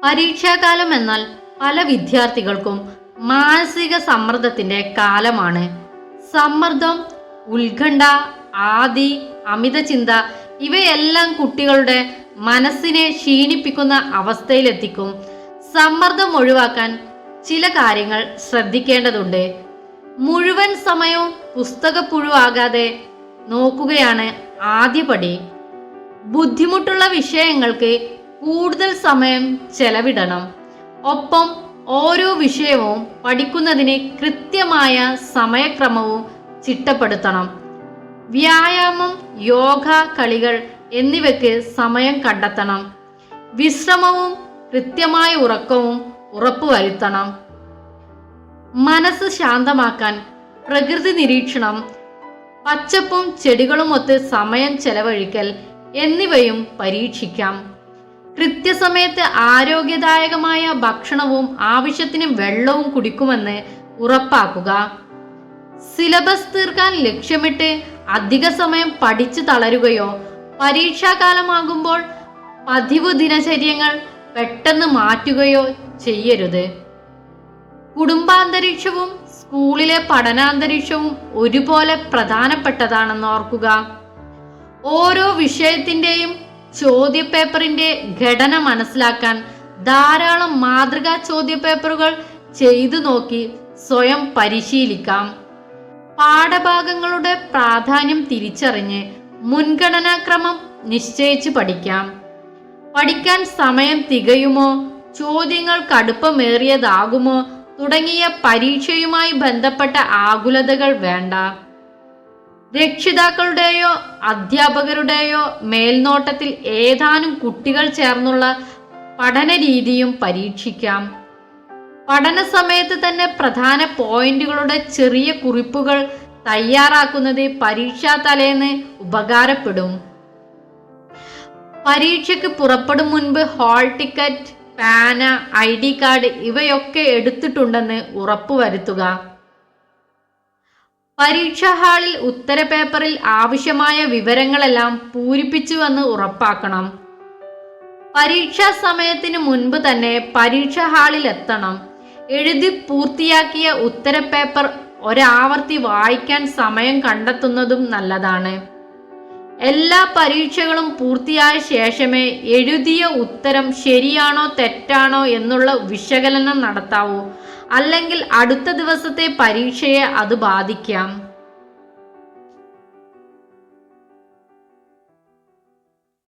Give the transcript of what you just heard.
പരീക്ഷാകാലം എന്നാൽ പല വിദ്യാർത്ഥികൾക്കും മാനസിക സമ്മർദ്ദത്തിന്റെ കാലമാണ്. സമ്മർദ്ദം, ഉത്കണ്ഠ, ആദി, അമിത ചിന്ത ഇവയെല്ലാം കുട്ടികളുടെ മനസ്സിനെ ക്ഷീണിപ്പിക്കുന്ന അവസ്ഥയിലെത്തിക്കും. സമ്മർദ്ദം ഒഴിവാക്കാൻ ചില കാര്യങ്ങൾ ശ്രദ്ധിക്കേണ്ടതുണ്ട്. മുഴുവൻ സമയവും പുസ്തകപ്പുഴുവാകാതെ നോക്കുകയാണ് ആദ്യപടി. ബുദ്ധിമുട്ടുള്ള വിഷയങ്ങൾക്ക് കൂടുതൽ സമയം ചെലവിടണം. ഒപ്പം ഓരോ വിഷയവും പഠിക്കുന്നതിന് കൃത്യമായ സമയക്രമവും ചിട്ടപ്പെടുത്തണം. വ്യായാമം, യോഗ, കളികൾ എന്നിവയ്ക്ക് സമയം കണ്ടെത്തണം. വിശ്രമവും കൃത്യമായ ഉറക്കവും ഉറപ്പുവരുത്തണം. മനസ്സ് ശാന്തമാക്കാൻ പ്രകൃതി നിരീക്ഷണം, പച്ചപ്പും ചെടികളുമൊത്ത് സമയം ചെലവഴിക്കൽ എന്നിവയും പരീക്ഷിക്കാം. കൃത്യസമയത്ത് ആരോഗ്യദായകമായ ഭക്ഷണവും ആവശ്യത്തിന് വെള്ളവും കുടിക്കുമെന്ന് ഉറപ്പാക്കുക. സിലബസ് തീർക്കാൻ ലക്ഷ്യമിട്ട് അധിക സമയം പഠിച്ചു തളരുകയോ പരീക്ഷാകാലമാകുമ്പോൾ പതിവ് ദിനചര്യങ്ങൾ പെട്ടെന്ന് മാറ്റുകയോ ചെയ്യരുത്. കുടുംബാന്തരീക്ഷവും സ്കൂളിലെ പഠനാന്തരീക്ഷവും ഒരുപോലെ പ്രധാനപ്പെട്ടതാണെന്ന് ഓർക്കുക. ഓരോ വിഷയത്തിൻ്റെയും ചോദ്യപേപ്പറിന്റെ ഘടന മനസ്സിലാക്കാൻ ധാരാളം മാതൃകാ ചോദ്യപേപ്പറുകൾ ചെയ്തു നോക്കി സ്വയം പരിശീലിക്കാം. പാഠഭാഗങ്ങളുടെ പ്രാധാന്യം തിരിച്ചറിഞ്ഞ് മുൻഗണനാക്രമം നിശ്ചയിച്ച് പഠിക്കാം. പഠിക്കാൻ സമയം തികയുമോ, ചോദ്യങ്ങൾ കടുപ്പമേറിയതാകുമോ തുടങ്ങിയ പരീക്ഷയുമായി ബന്ധപ്പെട്ട ആകുലതകൾ വേണ്ട. രക്ഷിതാക്കളുടെയോ അധ്യാപകരുടെയോ മേൽനോട്ടത്തിൽ ഏതാനും കുട്ടികൾ ചേർന്നുള്ള പഠന രീതിയും പരീക്ഷിക്കാം. പഠന സമയത്ത് തന്നെ പ്രധാന പോയിന്റുകളുടെ ചെറിയ കുറിപ്പുകൾ തയ്യാറാക്കുന്നത് പരീക്ഷാ തലേന്ന് ഉപകാരപ്പെടും. പരീക്ഷയ്ക്ക് പുറപ്പെടും മുൻപ് ഹാൾ ടിക്കറ്റ്, പാന, ID കാർഡ് ഇവയൊക്കെ എടുത്തിട്ടുണ്ടെന്ന് ഉറപ്പുവരുത്തുക. പരീക്ഷാ ഹാളിൽ ഉത്തരപേപ്പറിൽ ആവശ്യമായ വിവരങ്ങളെല്ലാം പൂരിപ്പിച്ചുവെന്ന് ഉറപ്പാക്കണം. പരീക്ഷാ സമയത്തിന് മുൻപ് തന്നെ പരീക്ഷാ ഹാളിൽ എത്തണം. എഴുതി പൂർത്തിയാക്കിയ ഉത്തരപേപ്പർ ഒരാവർത്തി വായിക്കാൻ സമയം കണ്ടെത്തുന്നതും നല്ലതാണ്. എല്ലാ പരീക്ഷകളും പൂർത്തിയായ ശേഷമേ എഴുതിയ ഉത്തരം ശരിയാണോ തെറ്റാണോ എന്നുള്ള വിശകലനം നടത്താവൂ. അല്ലെങ്കിൽ അടുത്ത ദിവസത്തെ പരീക്ഷയെ അത് ബാധിക്കാം.